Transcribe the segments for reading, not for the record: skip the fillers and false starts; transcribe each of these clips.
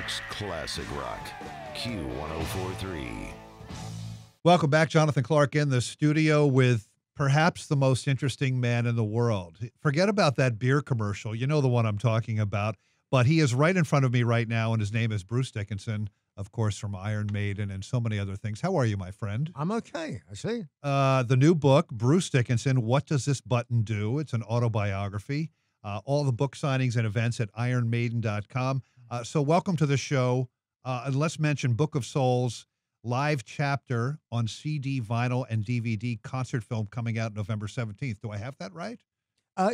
York's classic rock, Q1043. Welcome back. Jonathan Clark in the studio with perhaps the most interesting man in the world. Forget about that beer commercial. You know the one I'm talking about. But he is right in front of me right now, and his name is Bruce Dickinson, of course, from Iron Maiden and so many other things. How are you, my friend? I'm okay, I see. The new book, Bruce Dickinson, What Does This Button Do? It's an autobiography. All the book signings and events at ironmaiden.com. So welcome to the show. And let's mention Book of Souls, live chapter on CD, vinyl, and DVD concert film coming out November 17th. Do I have that right?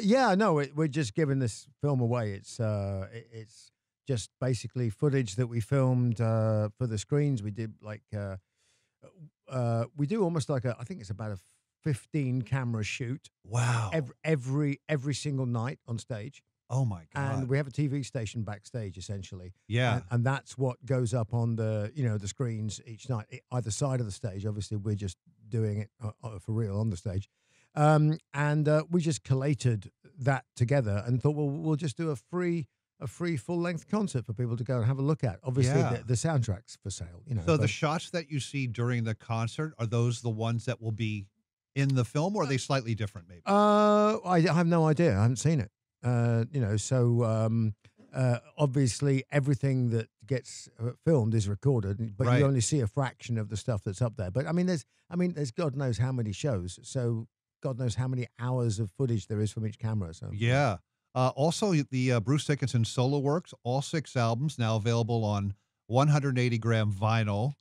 Yeah, no, we're just giving this film away. It's just basically footage that we filmed for the screens. We did we do almost like I think it's about a 15 camera shoot. Wow. Every single night on stage. Oh my God. And we have a TV station backstage essentially. Yeah. And that's what goes up on the screens each night, either side of the stage. Obviously, we're just doing it for real on the stage. We just collated that together and thought, well, we'll just do a free full-length concert for people to go and have a look at. Obviously, the soundtrack's for sale. So the shots that you see during the concert, are those the ones that will be in the film, or are they slightly different, maybe? I have no idea. I haven't seen it. Obviously, everything that gets filmed is recorded, but Right. you only see a fraction of the stuff that's up there. But there's God knows how many shows, so God knows how many hours of footage there is from each camera. So Yeah. Also, the Bruce Dickinson solo works, all 6 albums, now available on 180-gram vinyl.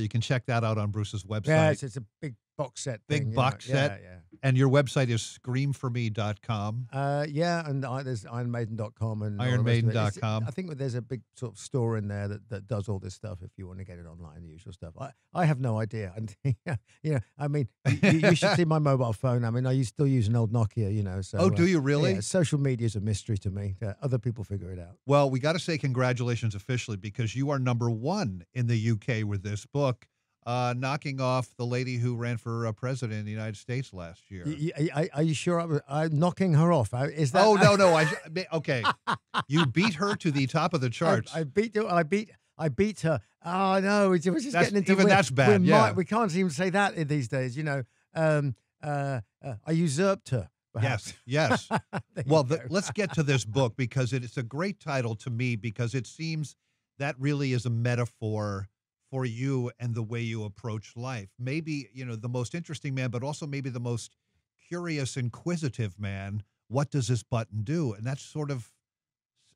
You can check that out on Bruce's website. yes, it's a big box set. Big box set. Yeah. And your website is screamforme.com. And there's ironmaiden.com and Ironmaiden.com. I think there's a big sort of store in there that does all this stuff if you want to get it online, the usual stuff. I have no idea. You should see my mobile phone. I still use an old Nokia, so. Oh, do you really? Yeah, social media is a mystery to me. Other people figure it out. Well, we got to say congratulations officially because you are #1 in the UK with this book, knocking off the lady who ran for president in the United States last year. Are you sure I'm knocking her off? Is that? Oh, no. Okay. You beat her to the top of the charts. I beat her. Oh no, we're just getting into even that's bad. We can't even say that in these days. I usurped her. Perhaps. Yes. Well, let's get to this book because it's a great title to me because it seems that really is a metaphor for you and the way you approach life. Maybe, the most interesting man, but also maybe the most curious, inquisitive man. What does this button do? And that's sort of,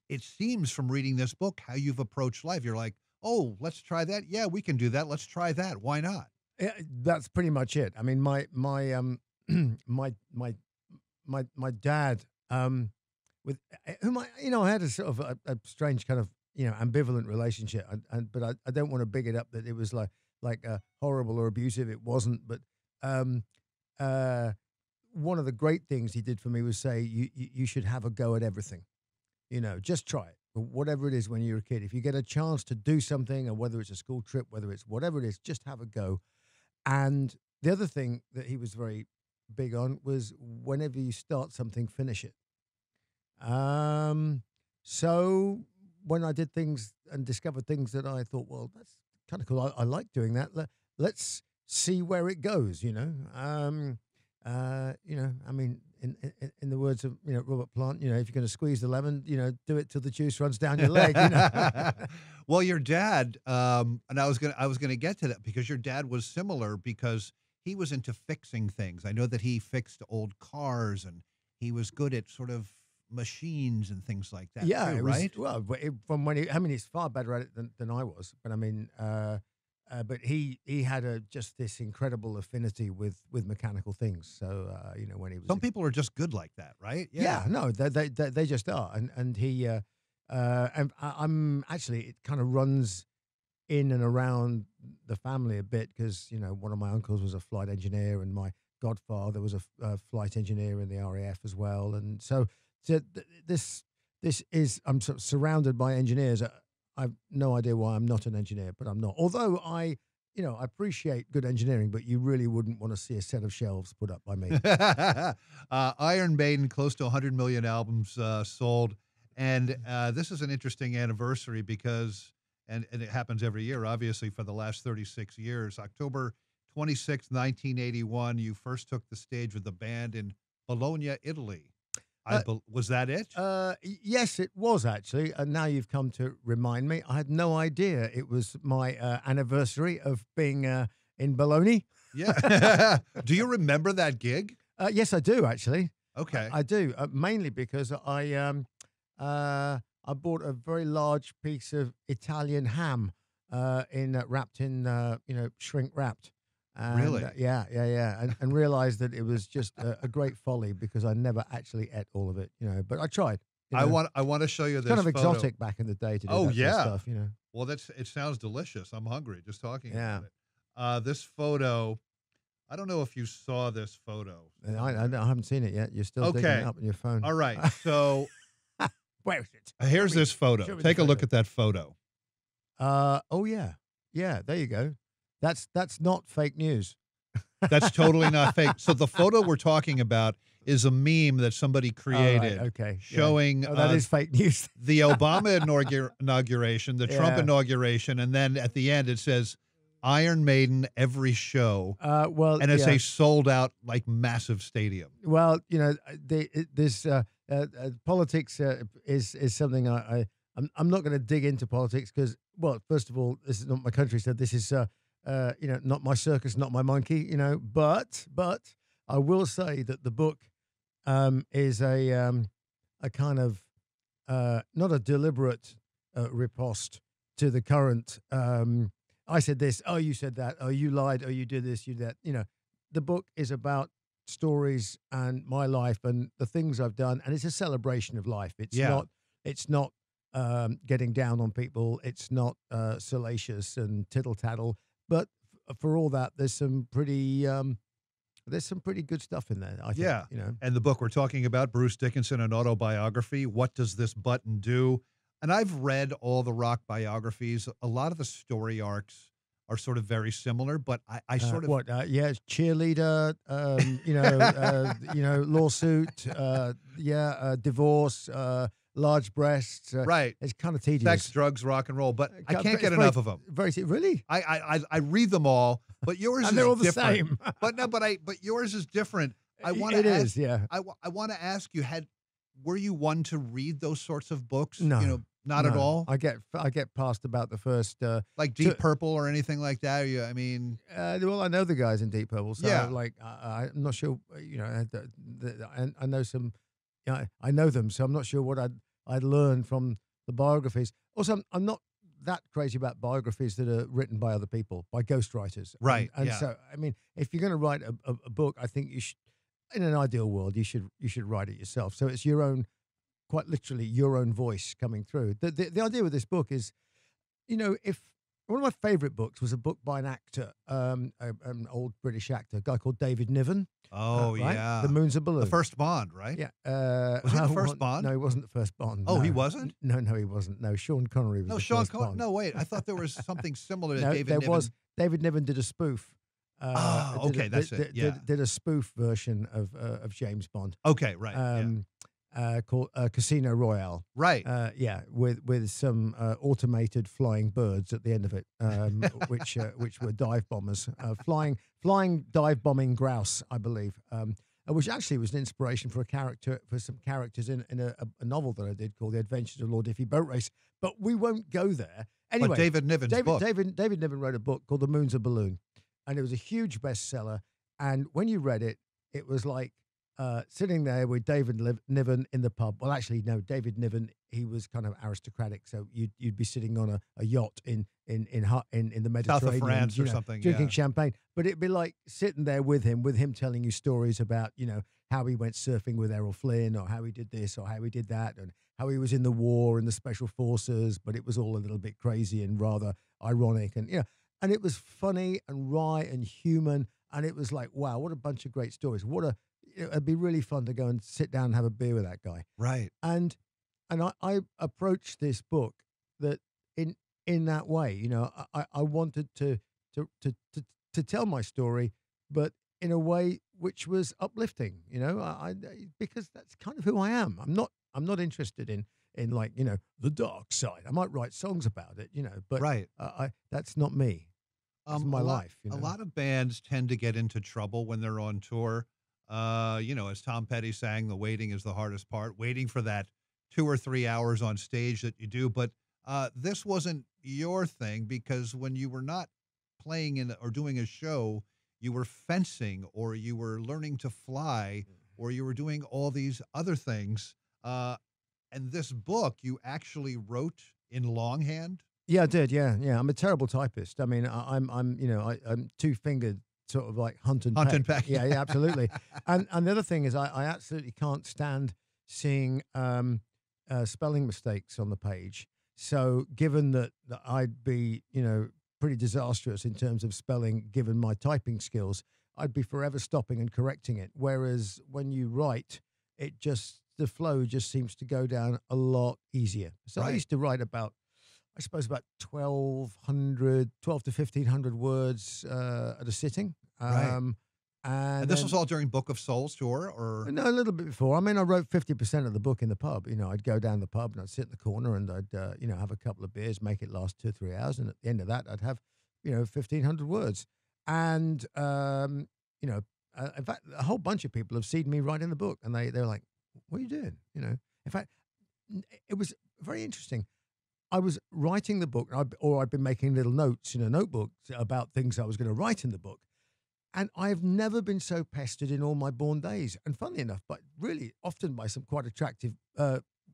it seems from reading this book, how you've approached life. You're like, oh, let's try that. Yeah, we can do that. Let's try that. Why not? Yeah, that's pretty much it. I mean, my dad, with whom I had a sort of a strange kind of ambivalent relationship, but I don't want to big it up that it was like horrible or abusive. It wasn't, but one of the great things he did for me was say you should have a go at everything, just try it, whatever it is. When you're a kid, if you get a chance to do something, or whether it's a school trip, whether it's whatever it is, just have a go. And the other thing that he was very big on was whenever you start something, finish it. So when I did things and discovered things that I thought, well, that's kind of cool. I like doing that. Let's see where it goes. In the words of Robert Plant, if you're going to squeeze the lemon, do it till the juice runs down your leg. Well, your dad, and I was gonna get to that because your dad was similar because he was into fixing things. I know that he fixed old cars and he was good at sort of machines and things like that. Yeah, too, it right. Was, well, from when he's far better at it than I was. But he had just this incredible affinity with mechanical things. So when he was Some people are just good like that, right? Yeah, no, they just are. And he and I'm actually, it kind of runs in and around the family a bit because one of my uncles was a flight engineer and my godfather was a flight engineer in the RAF as well. And so this is, I'm sort of surrounded by engineers. I've no idea why I'm not an engineer, but I'm not. Although I appreciate good engineering, but you really wouldn't want to see a set of shelves put up by me. Iron Maiden, close to 100 million albums sold. And this is an interesting anniversary because, and it happens every year, obviously, for the last 36 years. October 26, 1981, you first took the stage with the band in Bologna, Italy. Was that it? Yes, it was actually. And now you've come to remind me. I had no idea it was my anniversary of being in Bologna. Yeah. Do you remember that gig? Yes, I do actually. Okay. I do, mainly because I bought a very large piece of Italian ham wrapped in shrink wrapped. And, Really? Yeah, and realized that it was just a great folly because I never actually ate all of it, but I tried. I want to show you this kind of photo. exotic back in the day to do Oh, that yeah. sort of stuff, Well, it sounds delicious. I'm hungry just talking Yeah. about it. This photo, I don't know if you saw this photo. I haven't seen it yet. You're still digging it up on your phone. All right. So where is it? here's this photo. Take a look at that photo. Oh yeah, there you go. That's not fake news. That's totally not fake. So the photo we're talking about is a meme that somebody created. Okay. Showing that is fake news. the Obama inauguration, the Trump inauguration, and then at the end it says Iron Maiden every show. And it's a sold out like massive stadium. Well, this politics is something I'm not going to dig into politics because, well, first of all, this is not my country, so this is not my circus, not my monkey, But I will say that the book is a kind of not a deliberate riposte to the current. I said this. Oh, you said that. Oh, you lied. Oh, you did this. You did that. The book is about stories and my life and the things I've done, and it's a celebration of life. It's not getting down on people. It's not salacious and tittle tattle. But for all that, there's some pretty good stuff in there, I think. Yeah. And the book we're talking about, Bruce Dickinson, an autobiography. What does this button do? And I've read all the rock biographies. A lot of the story arcs are sort of very similar, but I sort of cheerleader, lawsuit, divorce, large breasts, right. It's kind of tedious. Sex, drugs, rock and roll, but I can't get enough of them. Really? I read them all, but yours and is they're all different. the same. but yours is different. I want to ask you, were you one to read those sorts of books? No. Not at all. I get past about the first like Deep Purple or anything like that. Well, I know the guys in Deep Purple, so yeah. I'm not sure. I know some. I know them, so I'm not sure what I'd learned from the biographies. Also, I'm not that crazy about biographies that are written by other people, by ghostwriters. Right. And so, I mean, if you're going to write a book, I think you should. In an ideal world, you should write it yourself. So it's your own. Quite literally your own voice coming through. The idea with this book is, if one of my favorite books was a book by an actor, an old British actor, a guy called David Niven. Oh, right? yeah. The Moon's a Balloon. The first Bond, right? Yeah. Was he the first Bond? No, he wasn't the first Bond. Oh, no. he wasn't? No, he wasn't. No, Sean Connery was the first Bond. No, wait. I thought there was something similar to no, David there Niven. was. David Niven did a spoof. That's it. Yeah. Did a spoof version of James Bond. Okay, right. Called Casino Royale. Right. With some automated flying birds at the end of it, which were dive bombers, flying dive bombing grouse, I believe, which actually was an inspiration for some characters in a novel that I did called The Adventures of Lord Iffy Boat Race. But we won't go there. Anyway, but David Niven's book. David Niven wrote a book called The Moon's a Balloon, and it was a huge bestseller. And when you read it, it was like sitting there with David Niven in the pub. Well, actually, no, David Niven, he was kind of aristocratic, so you'd be sitting on a yacht in the Mediterranean, South of France or something, drinking champagne. But it'd be like sitting there with him telling you stories about how he went surfing with Errol Flynn, or how he did this, or how he did that, and how he was in the war and the special forces. But it was all a little bit crazy and rather ironic, and and it was funny and wry and human, and it was like, wow, what a bunch of great stories. It'd be really fun to go and sit down and have a beer with that guy. Right. And I approached this book that in that way. I wanted to tell my story, but in a way which was uplifting. Because that's kind of who I am. I'm not interested in in like, the dark side. I might write songs about it, but Right. that's not me. That's my life. A lot of bands tend to get into trouble when they're on tour. As Tom Petty sang, the waiting is the hardest part, waiting for that 2 or 3 hours on stage that you do. But this wasn't your thing, because when you were not playing in or doing a show, you were fencing, or you were learning to fly, or you were doing all these other things. And this book you actually wrote in longhand. Yeah, I did. Yeah, yeah. I'm a terrible typist. I mean, I'm two-fingered, sort of like hunt and Hunt peck. and peck. Yeah, yeah, absolutely. And the other thing is, I absolutely can't stand seeing spelling mistakes on the page. So, given that I'd be, pretty disastrous in terms of spelling, given my typing skills, I'd be forever stopping and correcting it. Whereas when you write, the flow just seems to go down a lot easier. So I Right. used to write about 12 to 1,500 words at a sitting. Right. And And this then- was all during Book of Souls tour, or no, a little bit before. I mean, I wrote 50% of the book in the pub. I'd go down the pub and I'd sit in the corner and I'd, have a couple of beers, make it last 2 or 3 hours. And at the end of that, I'd have, 1,500 words. And, in fact, a whole bunch of people have seen me writing the book, and they're like, what are you doing? In fact, it was very interesting. I was writing the book, or I'd been making little notes in a notebook about things I was going to write in the book. And I've never been so pestered in all my born days. And funnily enough, but really often by some quite attractive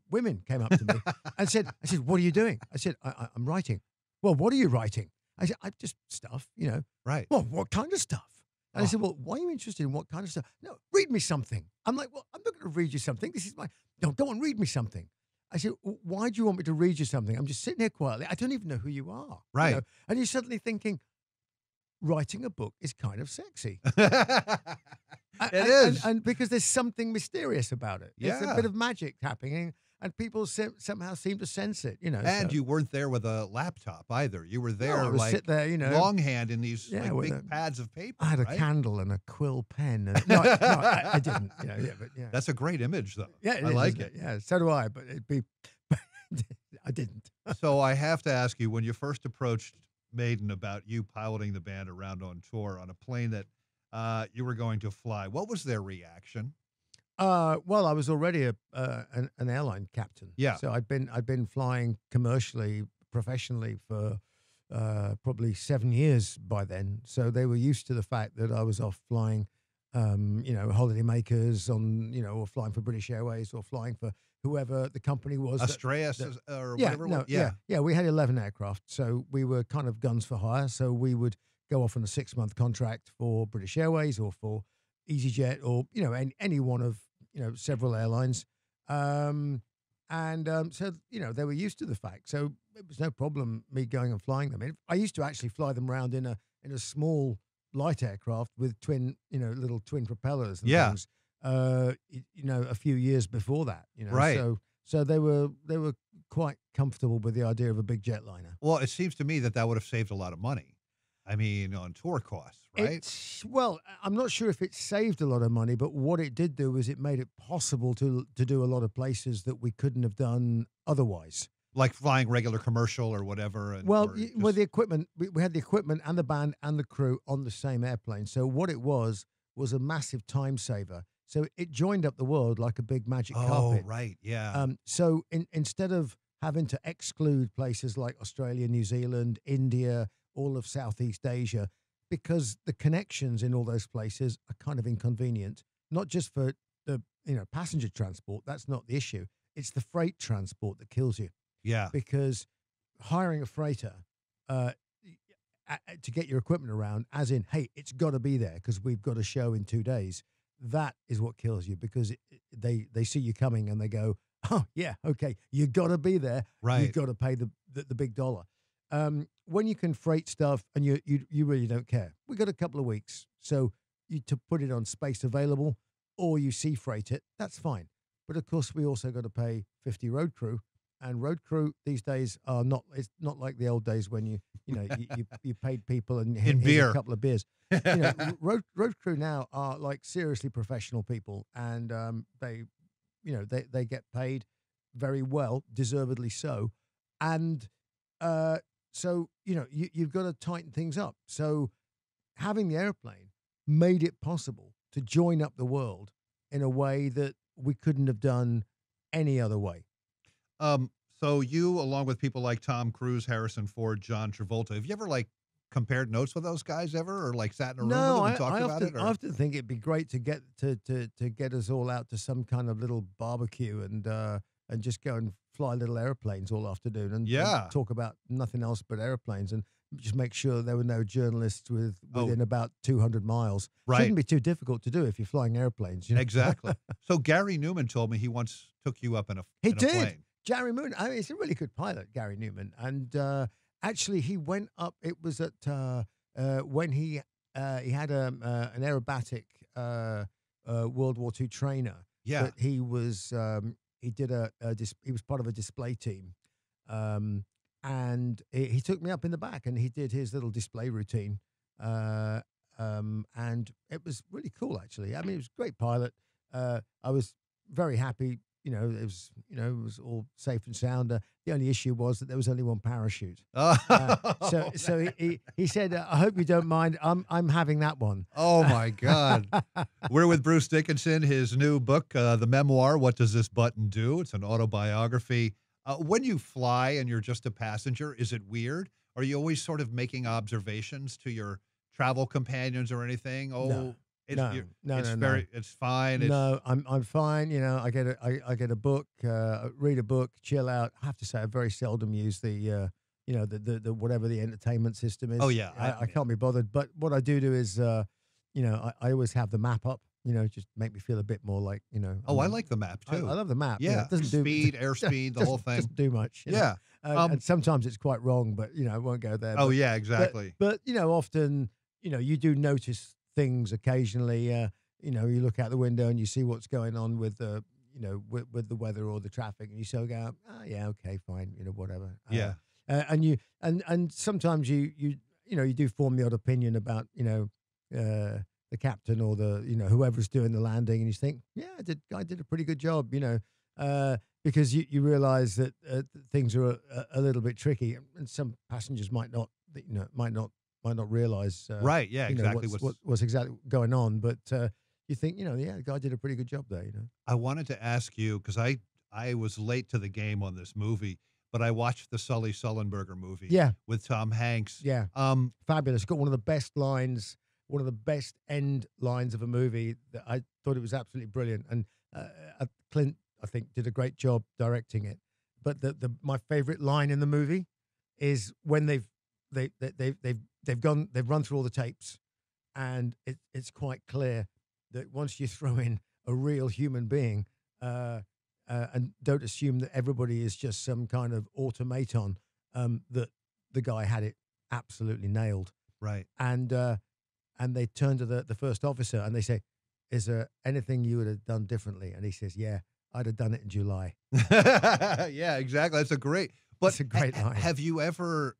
women came up to me and said, what are you doing? I said, I'm writing. Well, what are you writing? I said, I just stuff, right? Well, what kind of stuff? And I said, well, why are you interested in what kind of stuff? No, read me something. I'm like, well, I'm not going to read you something. This is no, go on, read me something. I said, why do you want me to read you something? I'm just sitting here quietly. I don't even know who you are. Right. And you're suddenly thinking, writing a book is kind of sexy. It is. And because there's something mysterious about it. There's a Yeah. bit of magic happening, and people somehow seem to sense it, And so. you weren't there with a laptop either. You were there I would like sit there, longhand in these with big pads of paper. I had a right? candle and a quill pen. No, I didn't. But yeah. That's a great image, though. Yeah, I is, like isn't it. Yeah, so do I. But it'd be, I didn't. So I have to ask you, when you first approached Maiden about you piloting the band around on tour on a plane that you were going to fly, what was their reaction? Well, I was already an airline captain. Yeah. So I'd been flying commercially, professionally for probably 7 years by then. So they were used to the fact that I was off flying, holiday makers on, or flying for British Airways or flying for whoever the company was. Australis or whatever. Yeah. We had 11 aircraft, so we were kind of guns for hire. So we would go off on a 6-month contract for British Airways or for EasyJet or any one of several airlines, so they were used to the fact. So it was no problem me going and flying them. I used to actually fly them around in a small light aircraft with little twin propellers and things. A few years before that, Right. So they were quite comfortable with the idea of a big jetliner. Well, it seems to me that would have saved a lot of money. I mean, on tour costs, right? Well, I'm not sure if it saved a lot of money, but what it did do is it made it possible to do a lot of places that we couldn't have done otherwise. Like flying regular commercial or whatever. With the equipment, we had the equipment and the band and the crew on the same airplane. So what it was a massive time saver. So it joined up the world like a big magic carpet. Oh, right, yeah. So instead of having to exclude places like Australia, New Zealand, India, all of Southeast Asia, because the connections in all those places are kind of inconvenient, not just for the passenger transport. That's not the issue. It's the freight transport that kills you. Yeah. Because hiring a freighter to get your equipment around, as in, hey, it's got to be there because we've got a show in 2 days, that is what kills you, because they see you coming and they go, oh, yeah, okay, you got to be there. Right. You've got to pay the big dollar. When you can freight stuff and you really don't care, we got a couple of weeks. So you to put it on space available or you sea freight it, that's fine. But of course, we also got to pay 50 road crew. And road crew these days are not. It's not like the old days when you paid people and here's beer. a couple of beers. Road crew now are like seriously professional people, and they get paid very well, deservedly so. And so, you've got to tighten things up. So having the airplane made it possible to join up the world in a way that we couldn't have done any other way. So you, along with people like Tom Cruise, Harrison Ford, John Travolta, have you ever like compared notes with those guys ever, or like sat in a room with them and talked about it? Or? I often think it'd be great to get to get us all out to some kind of little barbecue and just go and fly little airplanes all afternoon and talk about nothing else but airplanes and just make sure there were no journalists within about 200 miles. Right. Shouldn't be too difficult to do if you're flying airplanes. Exactly. So Gary Newman told me he once took you up in a plane. Gary Moon, I mean, he's a really good pilot, Gary Newman. And actually, he went up. It was at when he had an aerobatic World War II trainer. Yeah, that he was. He did he was part of a display team, and he took me up in the back, and he did his little display routine. And it was really cool, actually. I mean, he was a great pilot. I was very happy. It was all safe and sound. The only issue was that there was only one parachute. So he said, "I hope you don't mind. I'm having that one." Oh my God! We're with Bruce Dickinson. His new book, the memoir, "What Does This Button Do?" It's an autobiography. When you fly and you're just a passenger, is it weird? Are you always sort of making observations to your travel companions or anything? No. It's fine. I'm fine. I get a book, read a book, chill out. I have to say, I very seldom use the the whatever the entertainment system is. Oh yeah, I can't be bothered. But what I do is, I always have the map up. Just make me feel a bit more like, Oh, I like the map too. I love the map. Yeah, it doesn't speed, airspeed, the whole thing. Doesn't do much. Yeah, and sometimes it's quite wrong, but I won't go there. Oh yeah, exactly. But often, you do notice things occasionally. You look out the window and you see what's going on with the with the weather or the traffic, and you sort of go, oh yeah, okay, fine, whatever. Yeah. And sometimes you do form the odd opinion about the captain or the whoever's doing the landing, and you think, yeah, I did a pretty good job, because you realize that things are a little bit tricky, and some passengers might not realize right, yeah, exactly what's exactly going on, but you think, yeah, the guy did a pretty good job there. I wanted to ask you, because I was late to the game on this movie, but I watched the Sully Sullenberger movie. Yeah. With Tom Hanks. Yeah. Fabulous. Got one of the best lines, one of the best end lines of a movie. That I thought it was absolutely brilliant. And Clint, I think, did a great job directing it. But my favorite line in the movie is when they've run through all the tapes, and it's quite clear that once you throw in a real human being, and don't assume that everybody is just some kind of automaton, that the guy had it absolutely nailed. Right. And they turn to the first officer and they say, "Is there anything you would have done differently?" And he says, "Yeah, I'd have done it in July." Yeah, exactly. That's a great line. Have you ever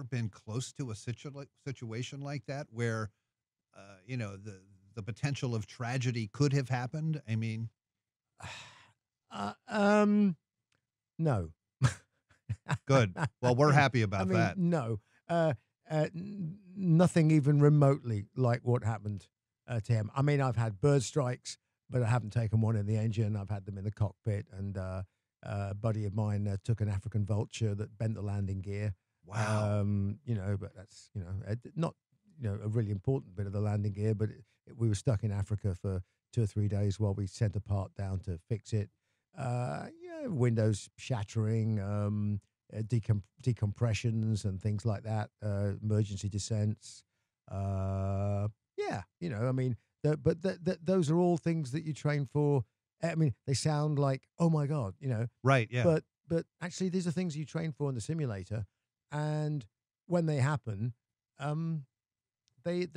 been close to a situation like that where, the potential of tragedy could have happened? I mean, no. Good. Well, we're happy about that. No, nothing even remotely like what happened to him. I mean, I've had bird strikes, but I haven't taken one in the engine. I've had them in the cockpit, and a buddy of mine took an African vulture that bent the landing gear. Wow. But that's not a really important bit of the landing gear, but we were stuck in Africa for 2 or 3 days while we sent a part down to fix it. Windows shattering, decompressions and things like that, emergency descents. I mean, those are all things that you train for. I mean, they sound like, oh my God, Right, yeah. But actually, these are things you train for in the simulator, and when they happen, they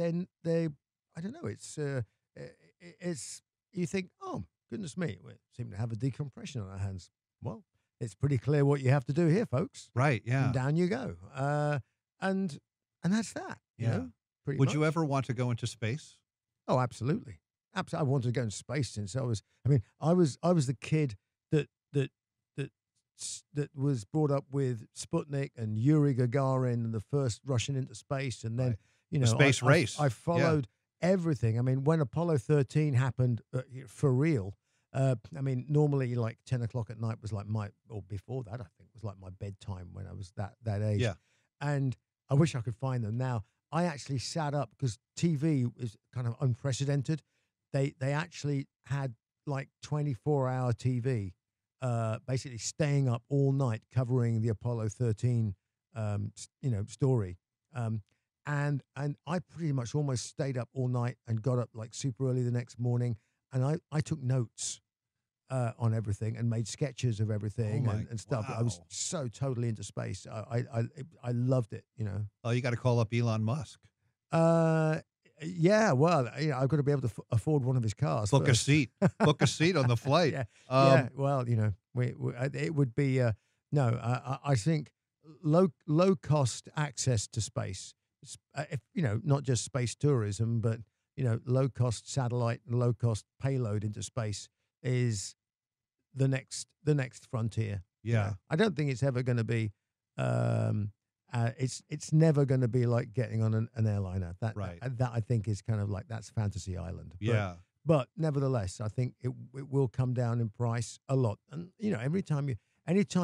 I don't know. It's you think, oh goodness me, we seem to have a decompression on our hands. Well, it's pretty clear what you have to do here, folks. Right, yeah. And down you go. And that's that. Yeah. Pretty Would much. you ever want to go into space? Oh, absolutely. Absolutely. I wanted to go into space since I was the kid that that was brought up with Sputnik and Yuri Gagarin and the first Russian into space, and then Right. you The know space race. I Yeah. followed everything. I mean, when Apollo 13 happened for real. I mean, normally like 10 o'clock at night was like or before that, I think was like my bedtime when I was that age. Yeah. And I wish I could find them now. I actually sat up because TV is kind of unprecedented. They actually had like 24-hour TV, basically staying up all night covering the Apollo 13, story. And I pretty much almost stayed up all night and got up like super early the next morning. And I took notes on everything and made sketches of everything and stuff. I was wow. so totally into space. I loved it, you know. Oh, you got to call up Elon Musk. Yeah, well, I've got to be able to afford one of his cars. Book first. a seat. Book a seat on the flight. Yeah, Um, yeah. Well, you know, it would be no. I think low cost access to space. If you know, not just space tourism, but you know, low cost satellite and low cost payload into space is the next frontier. you Yeah. know. I don't think it's ever going to be. It's never going to be like getting on an airliner. Right. That I think is kind of like that's fantasy island. Yeah. But nevertheless, I think it will come down in price a lot. And you know, anytime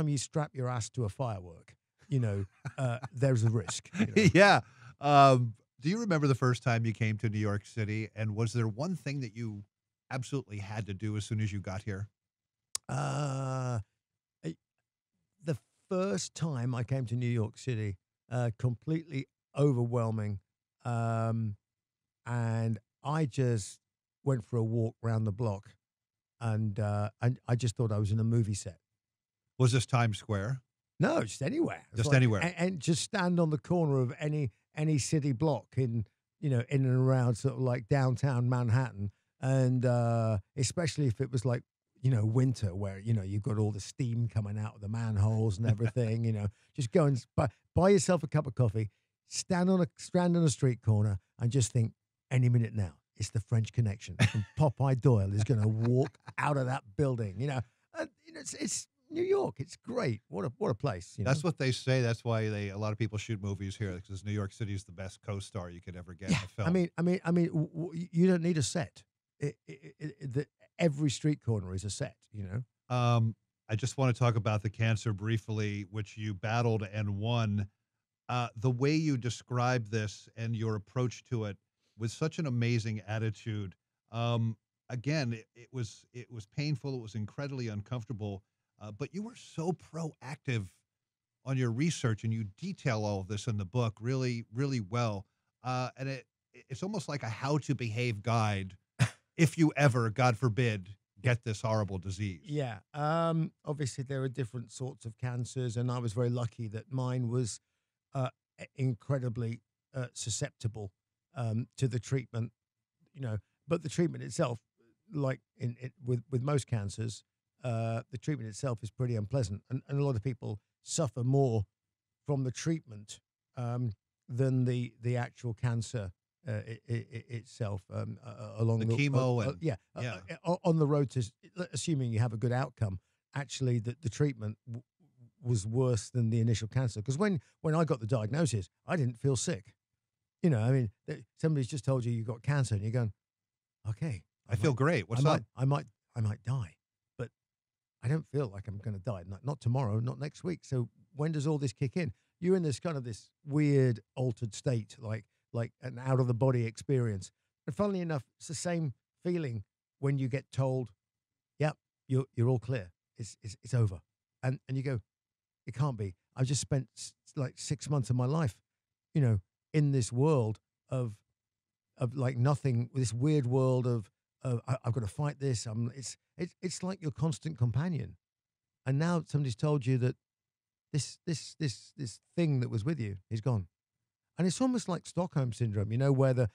you strap your ass to a firework, you know, there's a risk. You know? Yeah. Do you remember the first time you came to New York City? And was there one thing that you absolutely had to do as soon as you got here? Uh, I- the first time I came to New York City, completely overwhelming, and I just went for a walk around the block, and I just thought I was in a movie set. Was this Times Square? No, just anywhere. It's Just like- anywhere. and just stand on the corner of any city block in and around sort of like downtown Manhattan, and especially if it was like winter where you've got all the steam coming out of the manholes and everything. Just go and buy yourself a cup of coffee, stand on a street corner, and just think any minute now it's the French Connection, and Popeye Doyle is going to walk out of that building. It's New York. It's great. What a place. That's what they say. That's why a lot of people shoot movies here because New York City is the best co-star you could ever get in a film. I mean, you don't need a set. Every street corner is a set. I just want to talk about the cancer briefly, which you battled and won. The way you describe this and your approach to it with such an amazing attitude. Again, it was painful. It was incredibly uncomfortable. But you were so proactive on your research, and you detail all of this in the book really, really well. And it's almost like a how-to-behave guide if you ever, God forbid, get this horrible disease. Yeah. Obviously, there are different sorts of cancers, and I was very lucky that mine was incredibly susceptible to the treatment. But the treatment itself, like with most cancers, the treatment itself is pretty unpleasant, and a lot of people suffer more from the treatment than the actual cancer itself. Along The chemo on the road to assuming you have a good outcome. Actually, the treatment was worse than the initial cancer, because when I got the diagnosis, I didn't feel sick. I mean, somebody's just told you got cancer, and you're going, okay, I feel great. What's up? I might die, but I don't feel like I'm going to die. Not tomorrow, not next week. So when does all this kick in? You're in this kind of this weird altered state, like an out of the body experience. And funnily enough, it's the same feeling when you get told, "Yep, you're all clear. It's over," and you go, "It can't be. I've just spent like 6 months of my life, in this world of like nothing. This weird world of I've got to fight this. It's like your constant companion, and now somebody's told you that this thing that was with you is gone, and it's almost like Stockholm syndrome, where the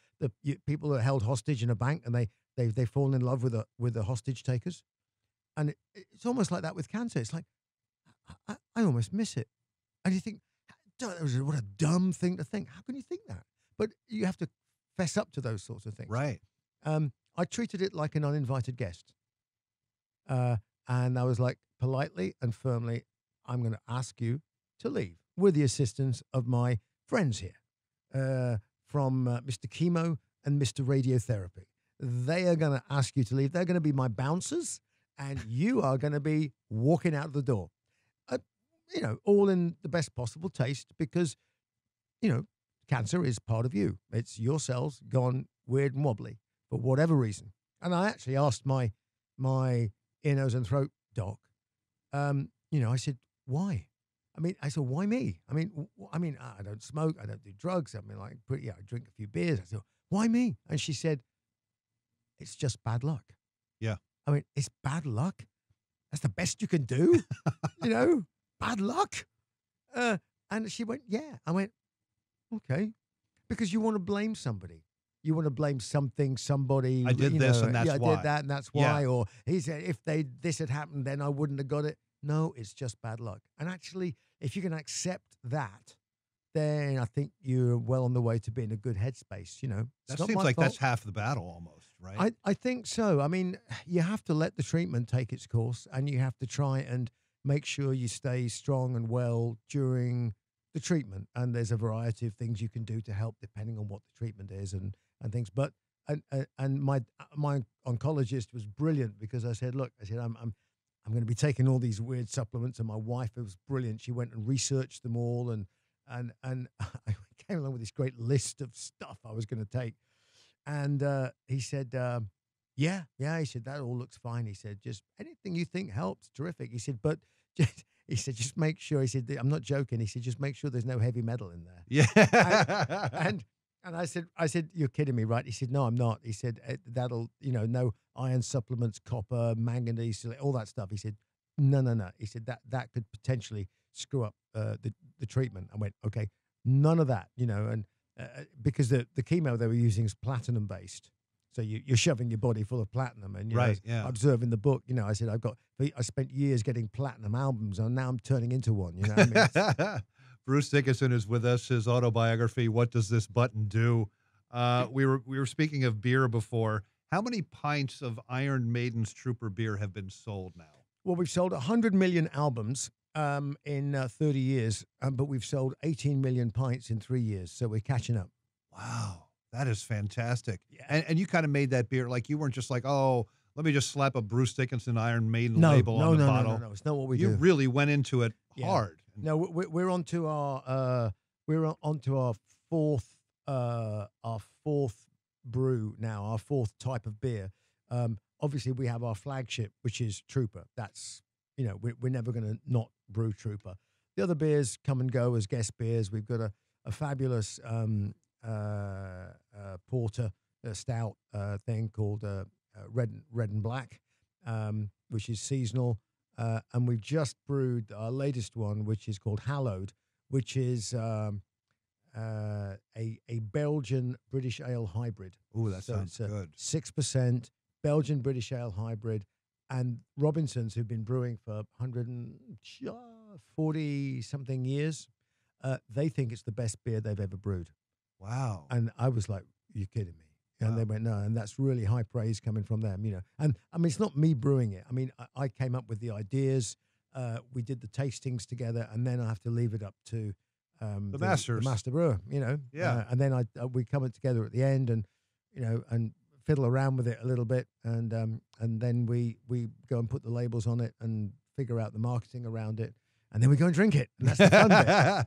people are held hostage in a bank and they fall in love with the hostage takers, and it's almost like that with cancer. It's like I almost miss it, and you think, what a dumb thing to think. How can you think that? But you have to fess up to those sorts of things, Right. I treated it like an uninvited guest. And I was like, politely and firmly, I'm going to ask you to leave with the assistance of my friends here from Mr. Chemo and Mr. Radiotherapy. They are going to ask you to leave. They're going to be my bouncers, and you are going to be walking out the door. All in the best possible taste because, cancer is part of you. It's your cells gone weird and wobbly for whatever reason. And I actually asked my ear, nose, and throat doc, I said, why? I said, why me? I don't smoke. I don't do drugs. I drink a few beers. I said, why me? And she said, it's just bad luck. Yeah. It's bad luck. That's the best you can do, bad luck. And she went, yeah. I went, okay. Because you want to blame somebody. You want to blame something, somebody. I did this and that's why. I did that and that's why. Yeah. Or he said, if this had happened, then I wouldn't have got it. No, it's just bad luck. And actually, if you can accept that, then I think you're well on the way to being a good headspace, That seems like that's half the battle almost, right? I think so. You have to let the treatment take its course, and you have to try and make sure you stay strong and well during the treatment. And there's a variety of things you can do to help depending on what the treatment is and things. But and my oncologist was brilliant because I said, look, I'm going to be taking all these weird supplements, and my wife was brilliant. She went and researched them all, and I came along with this great list of stuff I was going to take. And he said, yeah. He said, that all looks fine. He said, just anything you think helps, terrific. He said, but just make sure. He said, I'm not joking. He said, just make sure there's no heavy metal in there. Yeah. And I said, you're kidding me, right? He said, no, I'm not. He said, that'll, no iron supplements, copper, manganese, all that stuff. He said, no. He said, that could potentially screw up the treatment. I went, okay, none of that, and because the chemo they were using is platinum based. So you're shoving your body full of platinum, and observing the book. I said, I spent years getting platinum albums, and now I'm turning into one. Bruce Dickinson is with us. His autobiography, "What Does This Button Do?" We were speaking of beer before. How many pints of Iron Maiden's Trooper beer have been sold now? Well, we've sold 100 million albums in 30 years, but we've sold 18 million pints in 3 years. So we're catching up. Wow. That is fantastic. Yeah. And you kind of made that beer, like you weren't just like, oh, let me just slap a Bruce Dickinson Iron Maiden label on the bottle. No. It's not what we do. You really went into it hard. No, we're onto our fourth brew now, our fourth type of beer. Obviously, we have our flagship, which is Trooper. That's we're never going to not brew Trooper. The other beers come and go as guest beers. We've got a fabulous porter stout thing called red and black, which is seasonal, and we've just brewed our latest one, which is called Hallowed, which is a Belgian British ale hybrid. Ooh, that sounds good. 6% Belgian British ale hybrid, and Robinsons, who've been brewing for 140 something years, they think it's the best beer they've ever brewed. Wow. And I was like, you're kidding me. And they went, no. And that's really high praise coming from them, And it's not me brewing it. I came up with the ideas. We did the tastings together, and then I have to leave it up to the master brewer, Yeah. And then we come it together at the end, and and fiddle around with it a little bit, and then we go and put the labels on it and figure out the marketing around it, and then we go and drink it. And that's the fun bit.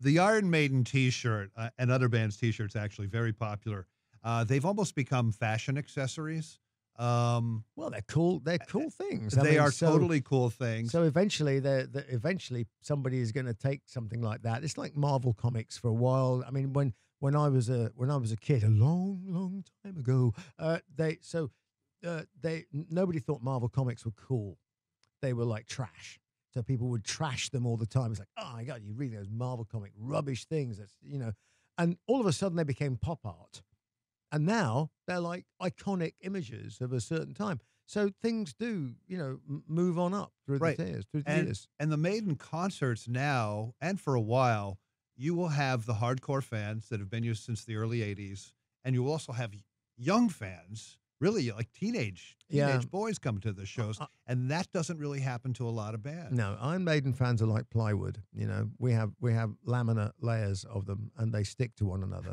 The Iron Maiden T-shirt and other bands' T-shirts actually very popular. They've almost become fashion accessories. Well, they're cool. They're cool things. They are totally cool things. So eventually, eventually somebody is going to take something like that. It's like Marvel Comics for a while. When I was a kid, a long time ago, nobody thought Marvel Comics were cool. They were like trash. So people would trash them all the time. It's like, oh my God, you read those Marvel comic rubbish things. That's and all of a sudden they became pop art. And now they're like iconic images of a certain time. So things do, move on up through the years. And the Maiden concerts now, and for a while, you will have the hardcore fans that have been used since the early 80s, and you will also have young fans really like teenage boys come to the shows, and that doesn't really happen to a lot of bands. No, Iron Maiden fans are like plywood. You know, we have laminate layers of them, and they stick to one another.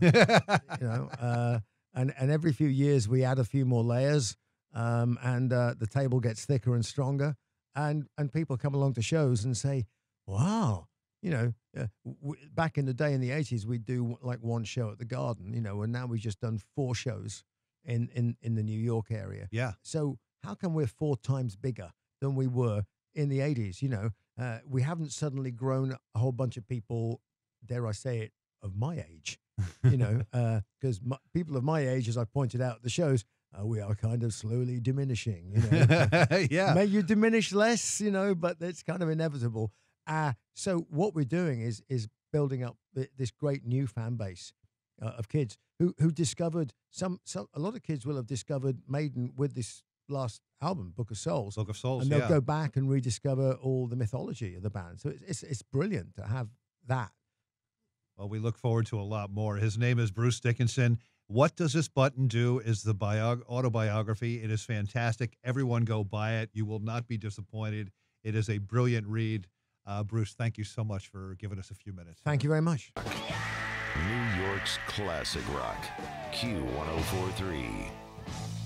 You know, and every few years we add a few more layers, and the table gets thicker and stronger, and people come along to shows and say, "Wow." You know, back in the day in the 80s, we'd do like one show at the Garden, you know, and now we've just done 4 shows in the New York area. Yeah. So how come we're 4 times bigger than we were in the 80s? You know, we haven't suddenly grown a whole bunch of people, dare I say it, of my age, you know, because people of my age, as I pointed out at the shows, we are kind of slowly diminishing, you know. Yeah. May you diminish less, you know, but it's kind of inevitable. So what we're doing is building up this great new fan base of kids who discovered a lot of kids will have discovered Maiden with this last album, Book of Souls. Book of Souls, and they'll go back and rediscover all the mythology of the band. So it's brilliant to have that. Well, we look forward to a lot more. His name is Bruce Dickinson. What Does This Button Do is the autobiography. It is fantastic. Everyone go buy it. You will not be disappointed. It is a brilliant read. Bruce, thank you so much for giving us a few minutes. Thank you very much. New York's classic rock, Q1043.